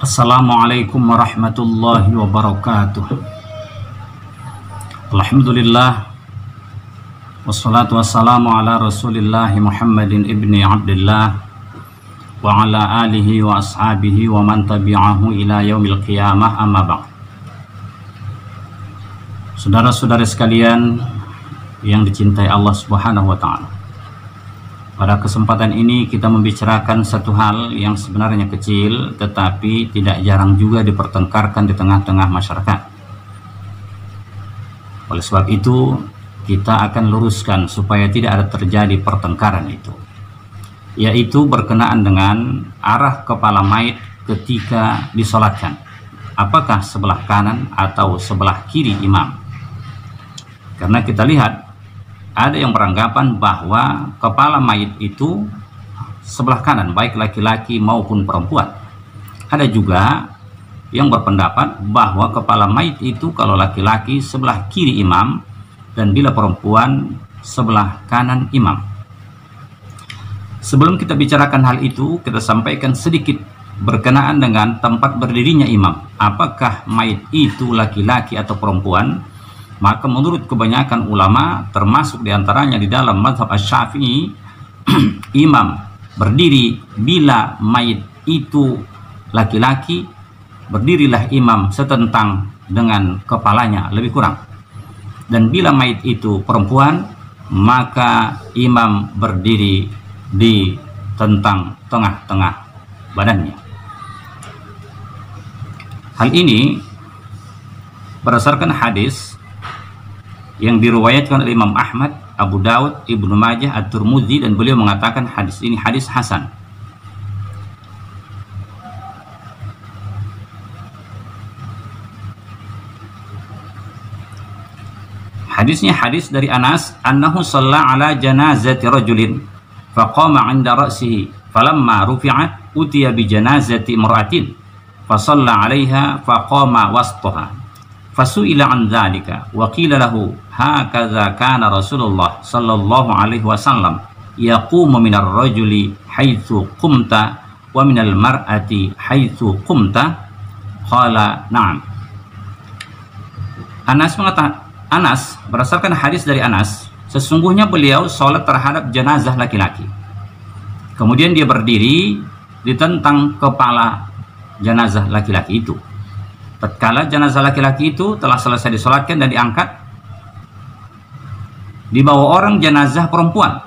Assalamualaikum warahmatullahi wabarakatuh. Alhamdulillah, wassalatu wassalamu ala rasulillahi Muhammadin ibni Abdullah wa ala alihi wa ashabihi wa man tabi'ahu ila yaumil qiyamah, amma ba'd. Saudara-saudara sekalian yang dicintai Allah Subhanahu wa ta'ala, pada kesempatan ini kita membicarakan satu hal yang sebenarnya kecil tetapi tidak jarang juga dipertengkarkan di tengah-tengah masyarakat. Oleh sebab itu kita akan luruskan supaya tidak ada terjadi pertengkaran itu, yaitu berkenaan dengan arah kepala mayit ketika disolatkan. Apakah sebelah kanan atau sebelah kiri imam? Karena kita lihat ada yang beranggapan bahwa kepala mayit itu sebelah kanan, baik laki-laki maupun perempuan. Ada juga yang berpendapat bahwa kepala mayit itu kalau laki-laki sebelah kiri imam dan bila perempuan sebelah kanan imam. Sebelum kita bicarakan hal itu, kita sampaikan sedikit berkenaan dengan tempat berdirinya imam. Apakah mayit itu laki-laki atau perempuan? Maka menurut kebanyakan ulama, termasuk diantaranya di dalam mazhab Asy-Syafi'i, imam berdiri bila mayit itu laki-laki, berdirilah imam setentang dengan kepalanya lebih kurang. Dan bila mayit itu perempuan, maka imam berdiri di tentang tengah-tengah badannya. Hal ini berdasarkan hadis yang diriwayatkan oleh Imam Ahmad, Abu Daud, Ibnu Majah, At-Tirmidzi, dan beliau mengatakan hadis ini hadis hasan. Hadisnya hadis dari Anas, annahu shalla ala janazati rajulin faqama 'inda ra'sihi falamma rufi'at utiya bi janazati imra'atin fa shalla 'alaiha faqama wastaha fasu'ila an dzalika wa qila lahu hakaza kana Rasulullah sallallahu alaihi wasallam yaqumu minar rajuli haitsu qumta wa minal mar'ati haitsu qumta. Qala na'am. Anas berdasarkan hadis dari Anas, sesungguhnya beliau sholat terhadap jenazah laki-laki, kemudian dia berdiri di tentang kepala jenazah laki-laki itu. Tatkala jenazah laki-laki itu telah selesai disolatkan dan diangkat, dibawa orang jenazah perempuan.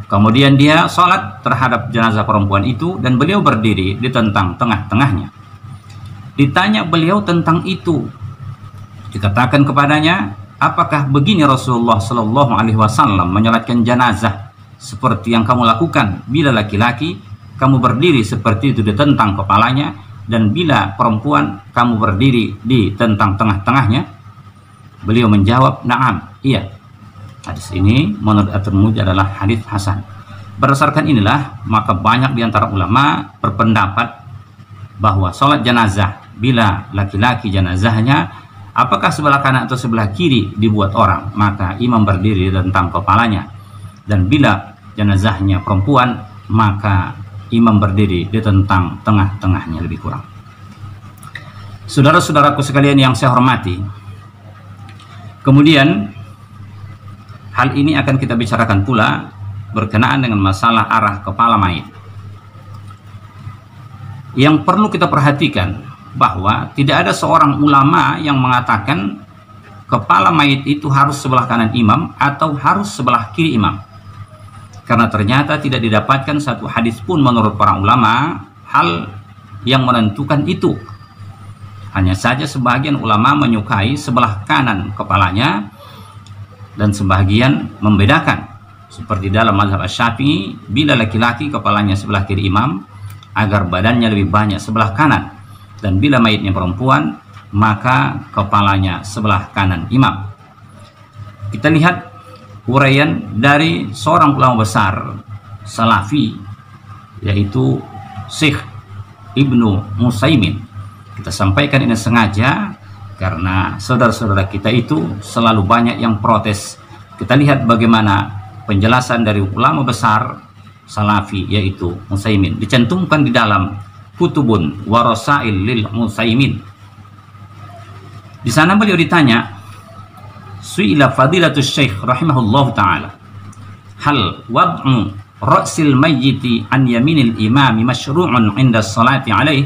Kemudian dia sholat terhadap jenazah perempuan itu dan beliau berdiri di tentang tengah-tengahnya. Ditanya beliau tentang itu, dikatakan kepadanya, apakah begini Rasulullah Shallallahu Alaihi Wasallam menyolatkan jenazah seperti yang kamu lakukan? Bila laki-laki, kamu berdiri seperti itu di tentang kepalanya, dan bila perempuan kamu berdiri di tentang tengah-tengahnya. Beliau menjawab, na'am, iya. Hadis ini menurut At-Tirmidzi adalah hadis hasan. Berdasarkan inilah maka banyak di antara ulama berpendapat bahwa sholat jenazah bila laki-laki jenazahnya, apakah sebelah kanan atau sebelah kiri dibuat orang, maka imam berdiri di tentang kepalanya. Dan bila jenazahnya perempuan, maka imam berdiri di tentang tengah-tengahnya lebih kurang. Saudara-saudaraku sekalian yang saya hormati, kemudian hal ini akan kita bicarakan pula berkenaan dengan masalah arah kepala mayit. Yang perlu kita perhatikan bahwa tidak ada seorang ulama yang mengatakan kepala mayit itu harus sebelah kanan imam atau harus sebelah kiri imam. Karena ternyata tidak didapatkan satu hadis pun menurut para ulama hal yang menentukan itu. Hanya saja sebagian ulama menyukai sebelah kanan kepalanya dan sebagian membedakan. Seperti dalam mazhab Asy-Syafi'i, bila laki-laki kepalanya sebelah kiri imam agar badannya lebih banyak sebelah kanan. Dan bila mayitnya perempuan, maka kepalanya sebelah kanan imam. Kita lihat uraian dari seorang ulama besar Salafi, yaitu Syekh Ibnu Utsaimin. Kita sampaikan ini sengaja karena saudara-saudara kita itu selalu banyak yang protes. Kita lihat bagaimana penjelasan dari ulama besar Salafi, yaitu Utsaimin, dicantumkan di dalam kutubun wa rasail lil Utsaimin. Di sana beliau ditanya, su'ila fadilatus syekh rahimahullah ta'ala, hal wad'u ra'sil mayyiti an yaminil imami masyru'un inda salati alaih.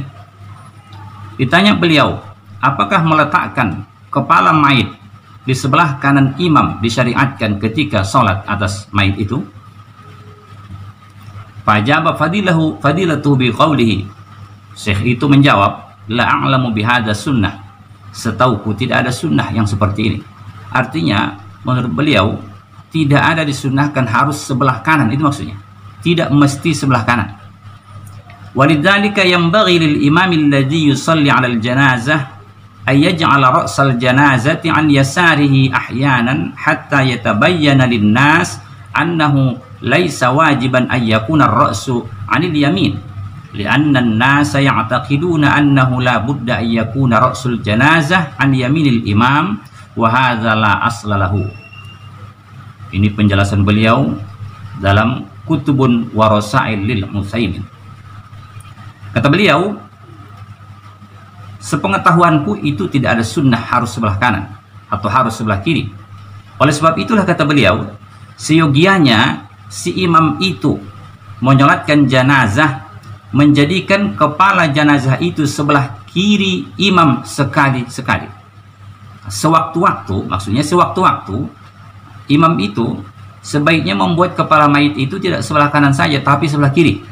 Ditanya beliau, apakah meletakkan kepala mayit di sebelah kanan imam disyariatkan ketika salat atas mayit itu? Fajaba fadilatuhu biqaulihi. Syekh itu menjawab, la a'lamu bihadza sunnah. Setauku tidak ada sunnah yang seperti ini. Artinya menurut beliau tidak ada disunnahkan harus sebelah kanan, itu maksudnya. Tidak mesti sebelah kanan. Walidzalika yanbaghi lil imam alladhi yusalli 'ala al-janazah ay yaj'ala ra'sal janazati 'an yasarihi ahyanan hatta yatabayyana lin-nas annahu laisa wajiban ay yakuna ar-ra'su 'anil yamin. Lianna an-nasa ya'taqiduna annahu la budda an yakuna ra'sul janazah an yaminil imam wa hadza la asla lahu. Ini penjelasan beliau dalam Kutubun wa Rasail lil Utsaimin. Kata beliau, sepengetahuanku itu tidak ada sunnah harus sebelah kanan atau harus sebelah kiri. Oleh sebab itulah kata beliau, seyogianya si imam itu menyolatkan janazah, menjadikan kepala jenazah itu sebelah kiri imam sekali-sekali. Sewaktu-waktu, maksudnya sewaktu-waktu, imam itu sebaiknya membuat kepala mayit itu tidak sebelah kanan saja, tapi sebelah kiri.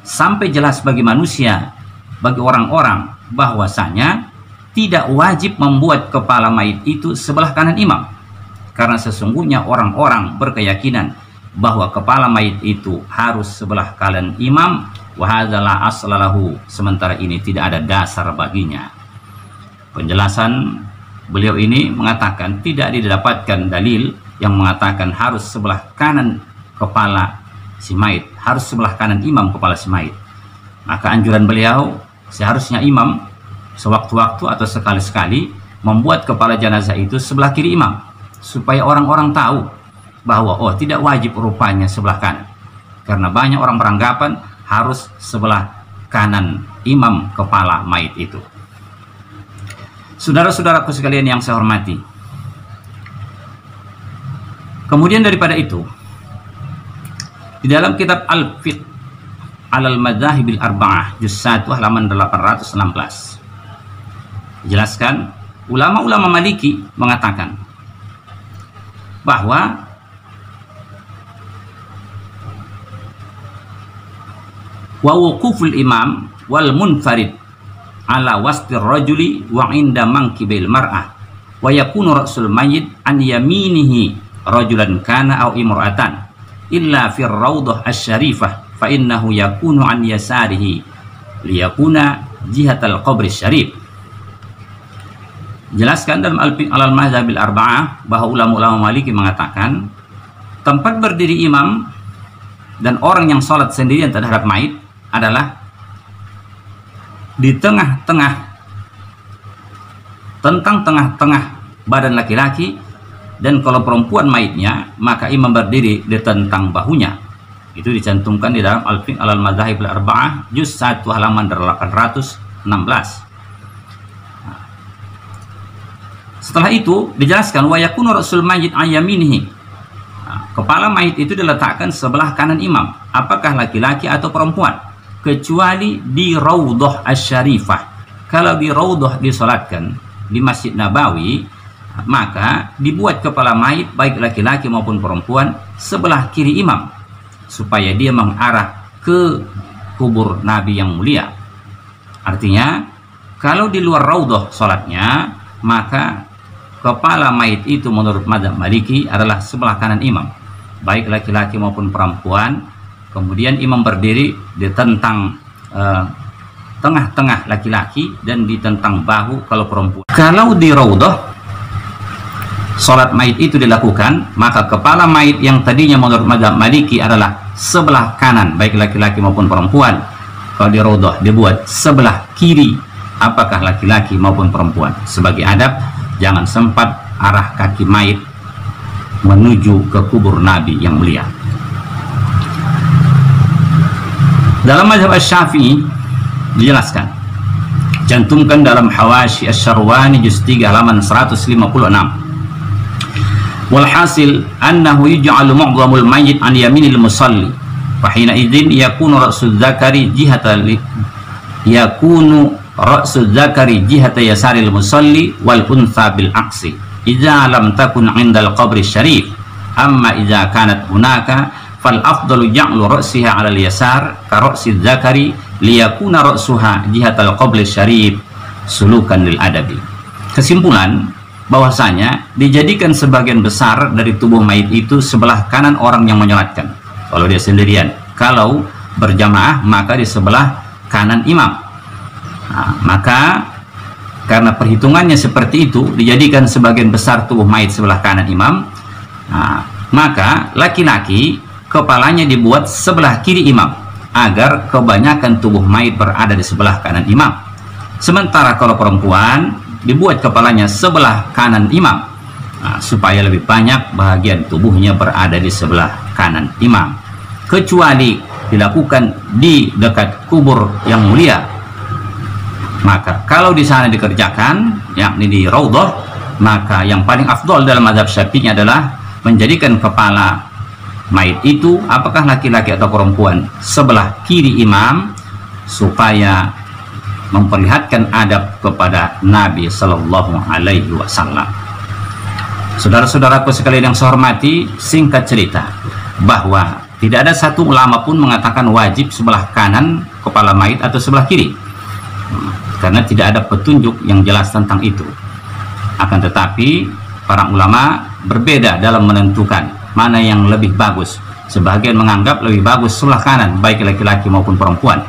Sampai jelas bagi manusia, bagi orang-orang, bahwasanya tidak wajib membuat kepala mayit itu sebelah kanan imam. Karena sesungguhnya orang-orang berkeyakinan bahwa kepala mayit itu harus sebelah kanan imam, wahadzalah aslalahu, sementara ini tidak ada dasar baginya. Penjelasan beliau ini mengatakan tidak didapatkan dalil yang mengatakan harus sebelah kanan kepala si mayit, harus sebelah kanan imam kepala si mayit. Maka anjuran beliau, seharusnya imam sewaktu-waktu atau sekali-sekali membuat kepala jenazah itu sebelah kiri imam, supaya orang-orang tahu bahwa oh, tidak wajib rupanya sebelah kanan. Karena banyak orang beranggapan harus sebelah kanan imam kepala mayit itu. Saudara-saudaraku sekalian yang saya hormati, kemudian daripada itu, di dalam kitab Al-Fiqh Alal Madzahibil Arba'ah juz 1 halaman 816 dijelaskan, ulama-ulama Maliki mengatakan bahwa wa wuquful imam wal munfarid ala wastir rajuli wa inda mankibil mar'ah wa yakunu ra'sul mayyit an yaminihi rajulan kana aw imra'atan illa fir rawdah asy-syarifah fa innahu yakunu an yasarihi liyakuna jihatal qabri syarif. Jelaskan dalam Al-Madzahibil Arba'ah bahwa ulama-ulama Maliki mengatakan tempat berdiri imam dan orang yang sholat sendirian terhadap mayit adalah di tengah-tengah, tentang tengah-tengah badan laki-laki, dan kalau perempuan mayitnya maka imam berdiri di tentang bahunya. Itu dicantumkan di dalam Al-Fiqh Al-Madzahibil Arba'ah juz 1 halaman 816. Setelah itu dijelaskan wa yakunu ra'sul mayyit an yaminihi. Kepala mayit itu diletakkan sebelah kanan imam, apakah laki-laki atau perempuan, kecuali di Raudhah Asy-Syarifah. Kalau di Raudhah disolatkan di Masjid Nabawi, maka dibuat kepala mayit baik laki-laki maupun perempuan sebelah kiri imam, supaya dia mengarah ke kubur Nabi yang mulia. Artinya kalau di luar Raudhah solatnya, maka kepala mayit itu menurut mazhab Maliki adalah sebelah kanan imam, baik laki-laki maupun perempuan. Kemudian imam berdiri di tentang tengah-tengah laki-laki dan di tentang bahu kalau perempuan. Kalau di Raudhah sholat mayit itu dilakukan, maka kepala mayit yang tadinya menurut mazhab Maliki adalah sebelah kanan baik laki-laki maupun perempuan, kalau di Raudhah dibuat sebelah kiri, apakah laki-laki maupun perempuan. Sebagai adab, jangan sempat arah kaki mayit menuju ke kubur Nabi yang mulia. Dalam mazhab Asy-Syafi'i Dijelaskan, cantumkan dalam Hawashi Asy-Syarwani juz 3 halaman 156. Walhasil annahu yuj'alu mu'dhamul mayyit an yaminil musalli fa hina idzin yakunu ra'su dzakari jihata yasaril musalli wal untha bil aksi idza lam takun 'indal qabri syarif. Amma idza kanat hunaka fal afdalu ja'lu ra'siha 'ala al yasar ka ra'si dzakari liyakuna ra'suha jihatal qabri syarif sulukan lil adabi. Kesimpulan bahwasanya dijadikan sebagian besar dari tubuh mayit itu sebelah kanan orang yang menyolatkan kalau dia sendirian. Kalau berjamaah maka di sebelah kanan imam. Nah, maka karena perhitungannya seperti itu, dijadikan sebagian besar tubuh mayit sebelah kanan imam. Nah, maka laki-laki kepalanya dibuat sebelah kiri imam agar kebanyakan tubuh mayit berada di sebelah kanan imam. Sementara kalau perempuan dibuat kepalanya sebelah kanan imam, nah, supaya lebih banyak bagian tubuhnya berada di sebelah kanan imam, kecuali dilakukan di dekat kubur yang mulia. Maka kalau di sana dikerjakan, yakni di raudhah, maka yang paling afdol dalam mazhab Syafi'i adalah menjadikan kepala mayit itu, apakah laki-laki atau perempuan, sebelah kiri imam, supaya memperlihatkan adab kepada Nabi Sallallahu Alaihi Wasallam. Saudara-saudaraku sekalian yang saya hormati, singkat cerita bahwa tidak ada satu ulama pun mengatakan wajib sebelah kanan kepala mayit atau sebelah kiri, karena tidak ada petunjuk yang jelas tentang itu. Akan tetapi para ulama berbeda dalam menentukan mana yang lebih bagus. Sebagian menganggap lebih bagus sebelah kanan, baik laki-laki maupun perempuan.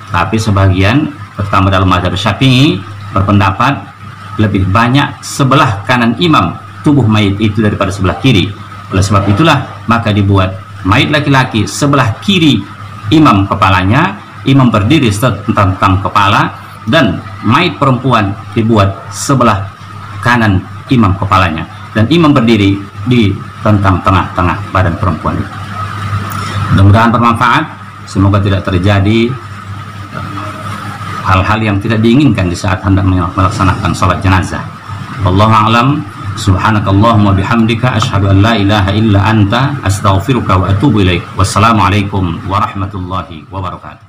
Tapi sebagian, pertama dalam mazhab Syafi'i, berpendapat lebih banyak sebelah kanan imam tubuh mayit itu daripada sebelah kiri. Oleh sebab itulah maka dibuat mayit laki-laki sebelah kiri imam kepalanya, imam berdiri tentang kepala, dan mayit perempuan dibuat sebelah kanan imam kepalanya, dan imam berdiri di tentang tengah-tengah badan perempuan itu. Mudah-mudahan bermanfaat. Semoga tidak terjadi hal-hal yang tidak diinginkan di saat hendak melaksanakan salat jenazah. Wallahu a'lam. Subhanakallahumma bihamdika asyhadu an la ilaha illa anta astaghfiruka wa atubu ilaik. Wassalamualaikum warahmatullahi wabarakatuh.